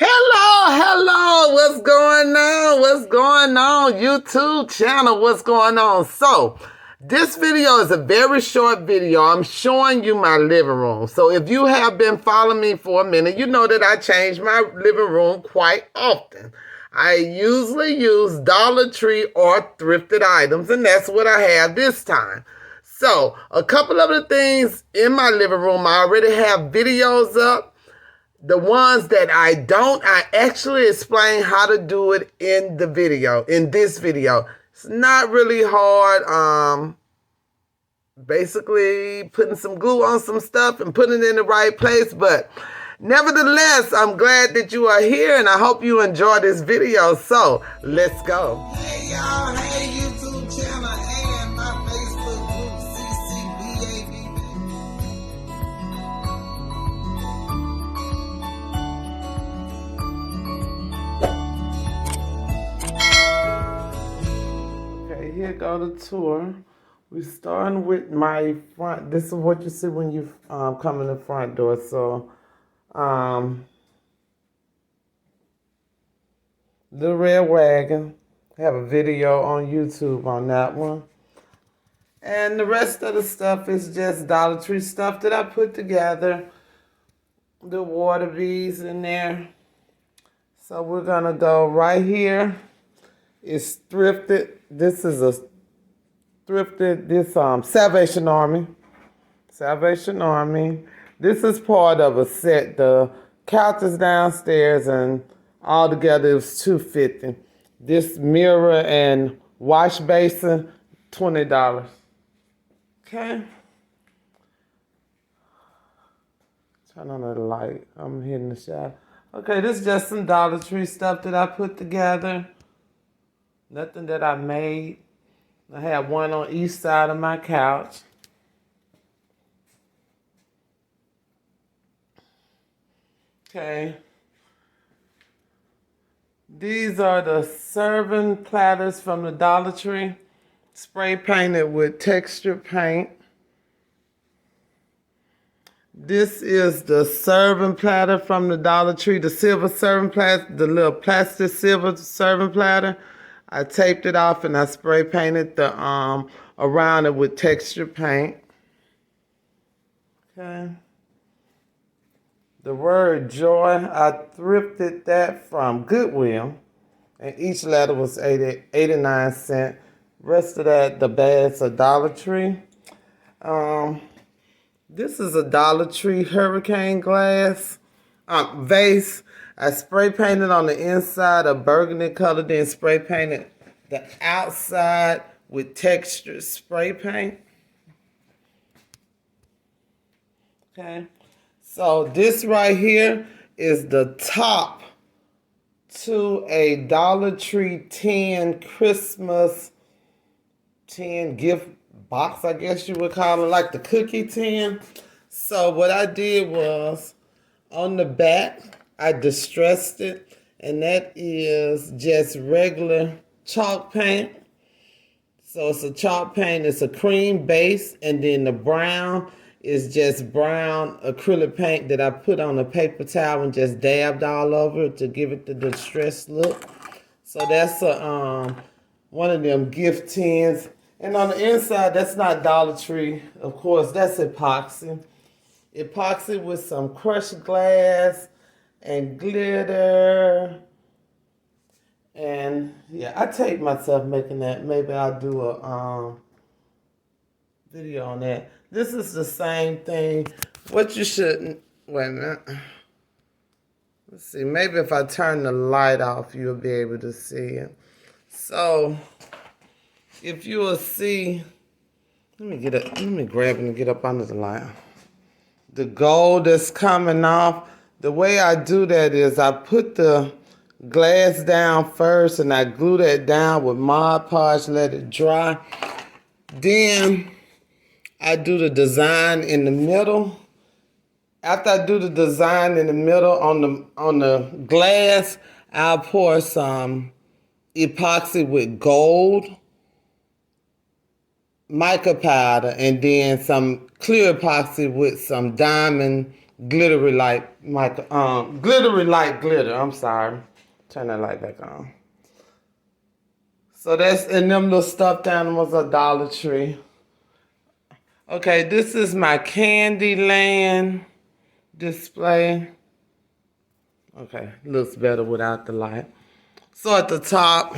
Hello, what's going on? What's going on, YouTube channel? What's going on? So, this video is a very short video. I'm showing you my living room. So, if you have been following me for a minute, you know that I change my living room quite often. I usually use Dollar Tree or thrifted items, and that's what I have this time. So, a couple of the things in my living room, I already have videos up. The ones that I don't, I actually explain how to do it in the video, in this video. It's not really hard. Basically putting some glue on some stuff and putting it in the right place. But nevertheless, I'm glad that you are here and I hope you enjoy this video. So let's go. Hey y'all, hey YouTube channel and my Facebook group CCBAB. Okay, here go the tour. We're starting with my front. This is what you see when you come in the front door. So, the red wagon. I have a video on YouTube on that one. And the rest of the stuff is just Dollar Tree stuff that I put together. The water beads in there. So we're gonna go right here. It's thrifted. This is a thrifted, this Salvation Army. Salvation Army. This is part of a set. The couch is downstairs and all together it was $250. This mirror and wash basin, $20. Okay. Turn on the light. I'm hitting the shadow. Okay, this is just some Dollar Tree stuff that I put together. Nothing that I made. I have one on each side of my couch. Okay. These are the serving platters from the Dollar Tree. Spray painted with textured paint. This is the serving platter from the Dollar Tree, the silver serving platter, the little plastic silver serving platter. I taped it off and I spray painted the around it with textured paint. Okay. The word joy, I thrifted that from Goodwill. And each letter was 89 cents. Rest of that, the bags are Dollar Tree. This is a Dollar Tree hurricane glass vase. I spray painted on the inside a burgundy color, then spray painted the outside with textured spray paint. Okay. So this right here is the top to a Dollar Tree 10 Christmas 10 gift box, I guess you would call it, like the cookie tin. So what I did was on the back, I distressed it, and that is just regular chalk paint. So it's a chalk paint, it's a cream base, and then the brown is just brown acrylic paint that I put on a paper towel and just dabbed all over it to give it the distressed look. So that's a one of them gift tins. And on the inside, that's not Dollar Tree, of course, that's epoxy. Epoxy with some crushed glass and glitter. And yeah, I taped myself making that. Maybe I'll do a video on that. This is the same thing. What you shouldn't, wait a minute. Let's see, maybe if I turn the light off, you'll be able to see it. So, if you will see, let me grab it and get up under the light. The gold that's coming off, the way I do that is I put the glass down first and I glue that down with Mod Podge, let it dry. Then I do the design in the middle. After I do the design in the middle on the glass, I'll pour some epoxy with gold mica powder and then some clear epoxy with some diamond glittery glittery light glitter. I'm sorry. Turn that light back on. So that's, and them little stuffed animals are Dollar Tree. Okay, this is my Candyland display. Okay, looks better without the light. So at the top,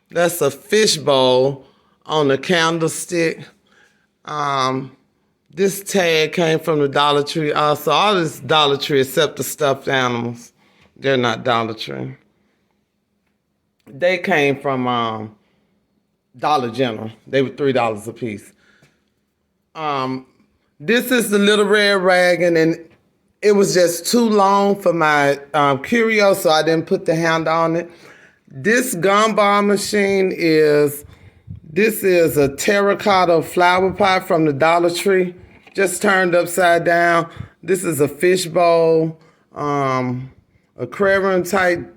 that's a fish bowl on a candlestick. This tag came from the Dollar Tree also. All this Dollar Tree except the stuffed animals. They're not Dollar Tree. They came from Dollar General. They were $3 a piece. This is the Little Red Wagon, and it was just too long for my curio, so I didn't put the handle on it. This gumball machine is a terracotta flower pot from the Dollar Tree, just turned upside down. This is a fish bowl, aquarium type,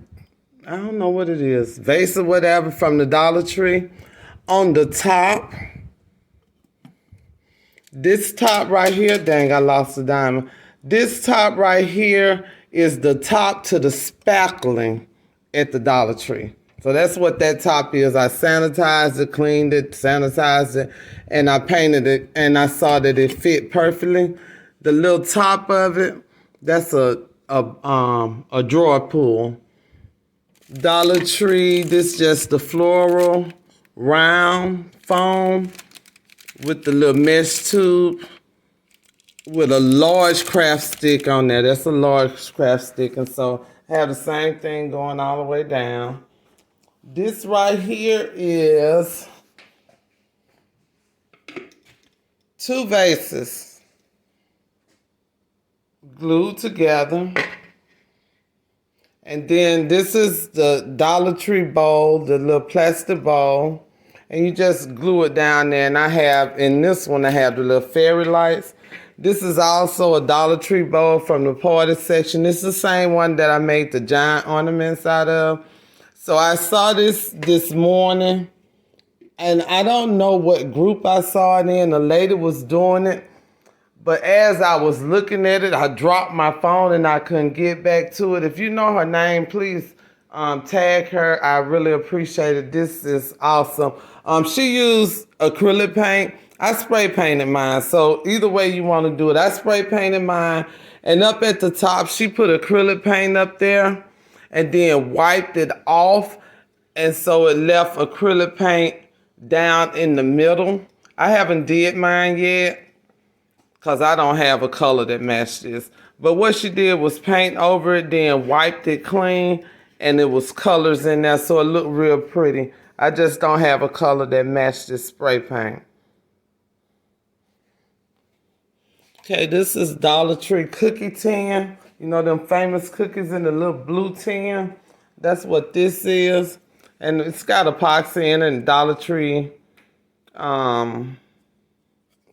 I don't know what it is, vase or whatever from the Dollar Tree. On the top, this top right here, dang, I lost the diamond. This top right here is the top to the spackling at the Dollar Tree. So that's what that top is. I sanitized it, cleaned it, sanitized it, and I painted it, and I saw that it fit perfectly. The little top of it, that's a drawer pull. Dollar Tree, this just the floral round foam with the little mesh tube with a large craft stick on there. That's a large craft stick, and so I have the same thing going all the way down. This right here is 2 vases glued together. And then this is the Dollar Tree bowl, the little plastic bowl. And you just glue it down there. And I have, in this one, I have the little fairy lights. This is also a Dollar Tree bowl from the party section. This is the same one that I made the giant ornaments out of. So I saw this morning, and I don't know what group I saw it in. The lady was doing it. But as I was looking at it, I dropped my phone and I couldn't get back to it. If you know her name, please tag her. I really appreciate it. This is awesome. She used acrylic paint. I spray painted mine. So either way you want to do it. I spray painted mine. And up at the top, she put acrylic paint up there and then wiped it off. And so it left acrylic paint down in the middle. I haven't did mine yet, because I don't have a color that matched this. But what she did was paint over it, then wiped it clean, and it was colors in there, so it looked real pretty. I just don't have a color that matched this spray paint. Okay, this is Dollar Tree cookie tin. You know them famous cookies in the little blue tin? That's what this is. And it's got epoxy in it and Dollar Tree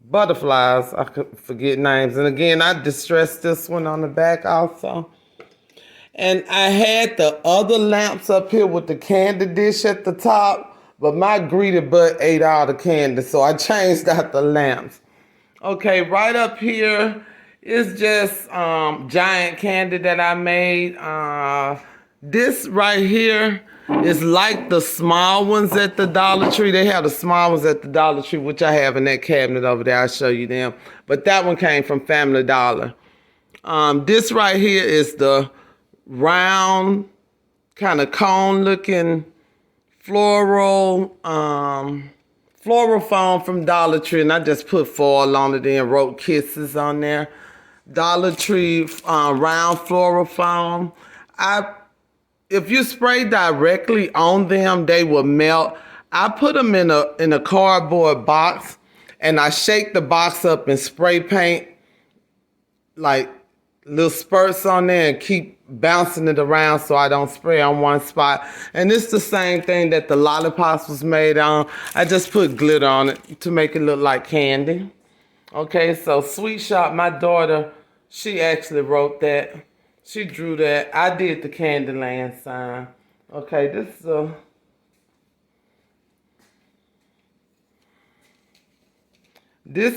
butterflies. I could forget names. And again, I distressed this one on the back also. And I had the other lamps up here with the candy dish at the top, but my greedy butt ate all the candy, so I changed out the lamps. Okay, right up here is just giant candy that I made. This right here is like the small ones at the Dollar Tree. They have the small ones at the Dollar Tree, which I have in that cabinet over there. I'll show you them. But that one came from Family Dollar. This right here is the round, kind of cone-looking floral foam from Dollar Tree, and I just put foil on it and wrote kisses on there. Dollar Tree round floral foam. If you spray directly on them, they will melt. I put them in a cardboard box, and I shake the box up and spray paint like little spurts on there and keep bouncing it around so I don't spray on one spot. And it's the same thing that the lollipops was made on. I just put glitter on it to make it look like candy. Okay, so Sweet Shop, my daughter, she actually wrote that. She drew that. I did the Candyland sign. Okay, this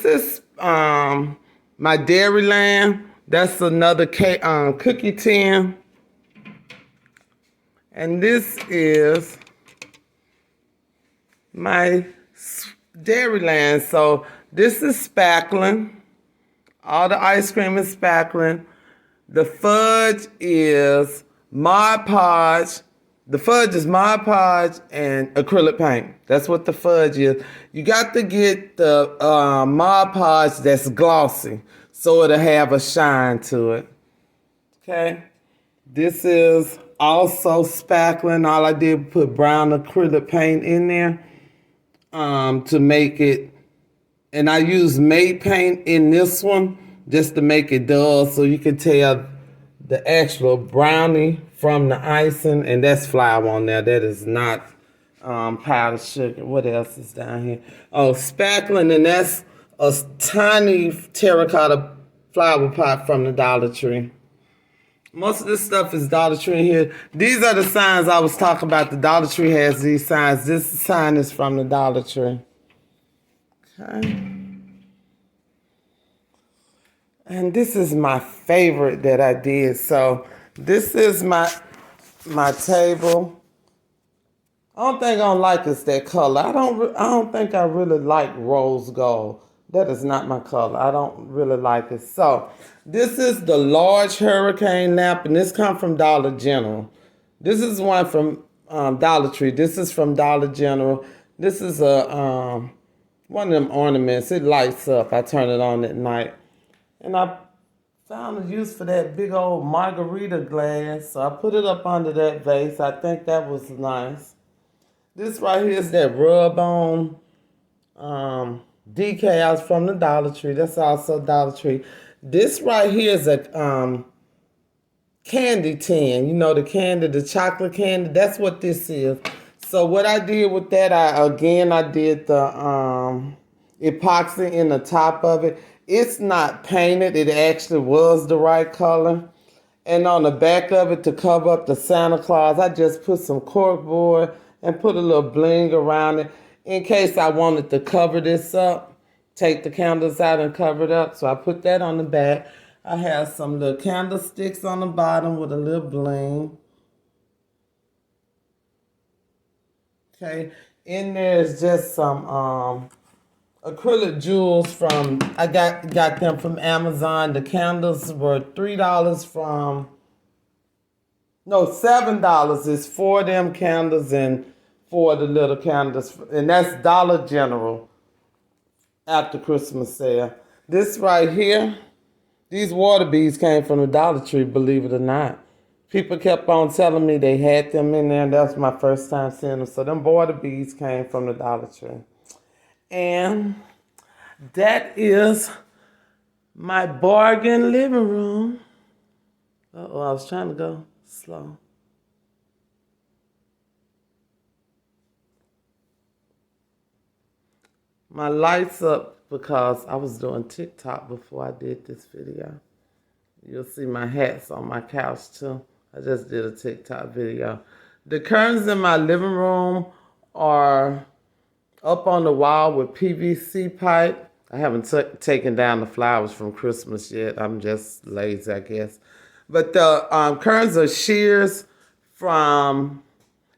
is my Dairyland. That's another cookie tin. And this is my Dairyland. So this is spackling. All the ice cream is spackling. The fudge is Mod Podge. The fudge is Mod Podge and acrylic paint. That's what the fudge is. You got to get the Mod Podge that's glossy, so it'll have a shine to it. Okay. This is also spackling. All I did was put brown acrylic paint in there to make it. And I used matte paint in this one just to make it dull so you can tell the actual brownie from the icing. And that's flour on there. That is not powdered sugar. What else is down here? Oh, spackling. And that's a tiny terracotta flower pot from the Dollar Tree. Most of this stuff is Dollar Tree in here. These are the signs I was talking about. The Dollar Tree has these signs. This sign is from the Dollar Tree. Okay. And this is my favorite that I did. So this is my table. I don't think I don't like is that color. I don't think I really like rose gold. That is not my color. I don't really like it. So this is the large hurricane lamp, and this comes from Dollar General. This is one from Dollar Tree. This is from Dollar General. This is a one of them ornaments. It lights up. I turn it on at night. And I found a use for that big old margarita glass. So I put it up under that vase. I think that was nice. This right here is that rub-on decals from the Dollar Tree. That's also Dollar Tree. This right here is a candy tin. You know, the candy, the chocolate candy. That's what this is. So what I did with that, I did the epoxy in the top of it. It's not painted. It actually was the right color. And on the back of it, to cover up the Santa Claus, I just put some corkboard and put a little bling around it in case I wanted to cover this up, take the candles out and cover it up. So I put that on the back. I have some little candlesticks on the bottom with a little bling. Okay, in there is just some acrylic jewels from, I got them from Amazon. The candles were $3 from, no, $7 is 4 of them candles and 4 of the little candles. And that's Dollar General after Christmas sale. This right here, these water beads came from the Dollar Tree, believe it or not. People kept on telling me they had them in there, and that was my first time seeing them. So them water beads came from the Dollar Tree. And that is my bargain living room. Uh-oh, I was trying to go slow. My lights up because I was doing TikTok before I did this video. You'll see my hats on my couch too. I just did a TikTok video. The curtains in my living room are up on the wall with PVC pipe. I haven't taken down the flowers from Christmas yet. I'm just lazy, I guess. But the curtains are shears from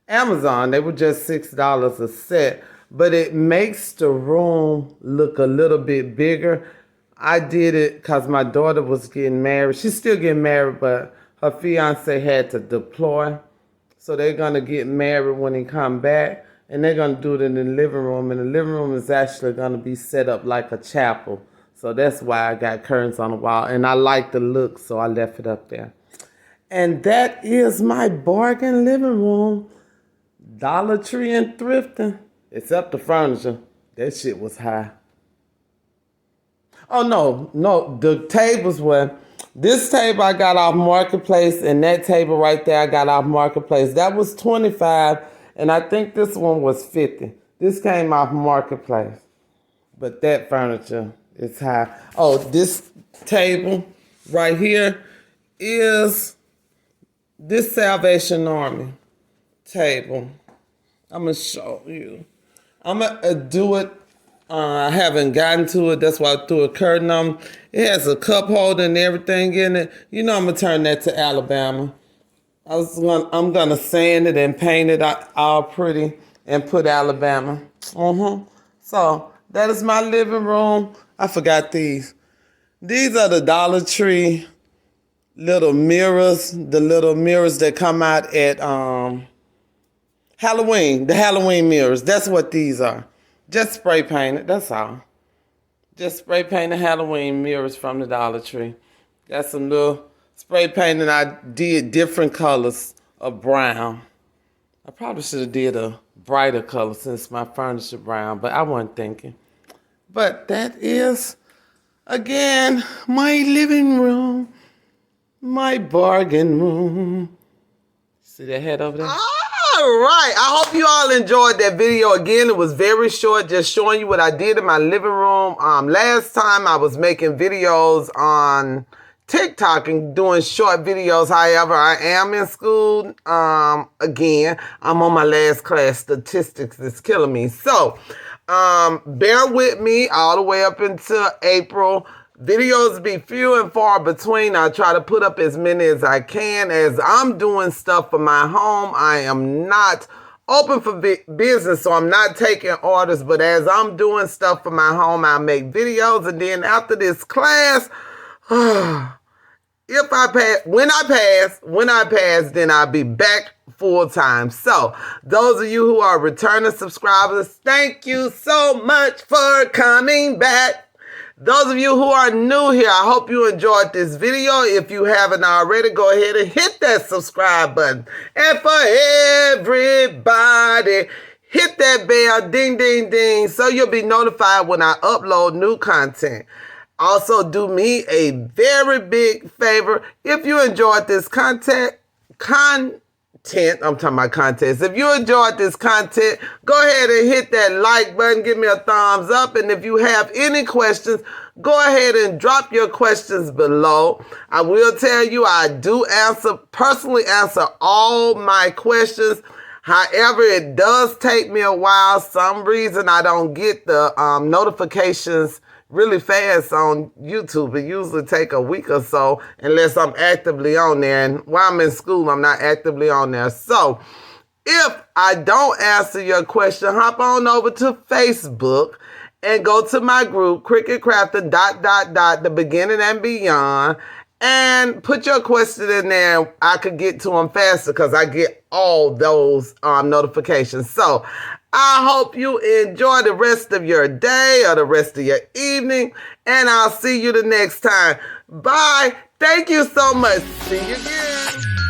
Amazon. They were just $6 a set. But it makes the room look a little bit bigger. I did it because my daughter was getting married. She's still getting married, but her fiance had to deploy. So they're going to get married when he come back. And they're going to do it in the living room. And the living room is actually going to be set up like a chapel. So that's why I got curtains on the wall. And I like the look, so I left it up there. And that is my bargain living room. Dollar Tree and thrifting. Except the furniture. That shit was high. Oh, no. The tables were... This table I got off Marketplace, and that table right there I got off Marketplace. That was $25, and I think this one was $50. This came off Marketplace. But that furniture is high. Oh, this table right here is this Salvation Army table. I'm going to show you. I'm going to do it I haven't gotten to it. That's why I threw a curtain on. It has a cup holder and everything in it. You know I'm gonna turn that to Alabama. I'm gonna sand it and paint it all pretty and put Alabama. So that is my living room. I forgot these. These are the Dollar Tree little mirrors. The little mirrors that come out at Halloween. The Halloween mirrors. That's what these are. Just spray painted. That's all. Just spray painted Halloween mirrors from the Dollar Tree. Got some little spray painting. I did different colors of brown. I probably should have did a brighter color since my furniture brown, but I wasn't thinking. But that is, again, my living room, my bargain room. See that head over there? All right. I hope you all enjoyed that video. Again, it was very short, just showing you what I did in my living room. Last time I was making videos on TikTok and doing short videos. However, I am in school. Again, I'm on my last class. Statistics is killing me. So, bear with me all the way up until April. Videos be few and far between. I try to put up as many as I can. As I'm doing stuff for my home, I am not open for business, so I'm not taking orders. But as I'm doing stuff for my home, I make videos. And then after this class, if I pass, when I pass, then I'll be back full time. So those of you who are returning subscribers, thank you so much for coming back. Those of you who are new here, I hope you enjoyed this video. If you haven't already, go ahead and hit that subscribe button. And for everybody, hit that bell, ding, ding, ding, so you'll be notified when I upload new content. Also, do me a very big favor. If you enjoyed this content, I'm talking about contest. If you enjoyed this content, go ahead and hit that like button. Give me a thumbs up. And if you have any questions, go ahead and drop your questions below. I will tell you, I do personally answer all my questions. However, it does take me a while. Some reason I don't get the notifications really fast on YouTube. It usually take a week or so unless I'm actively on there. And while I'm in school, I'm not actively on there. So if I don't answer your question, hop on over to Facebook and go to my group, Cricut Crafting ... the beginning and beyond, and put your question in there. I could get to them faster because I get all those notifications. So I hope you enjoy the rest of your day or the rest of your evening, and I'll see you the next time. Bye. Thank you so much. See you again.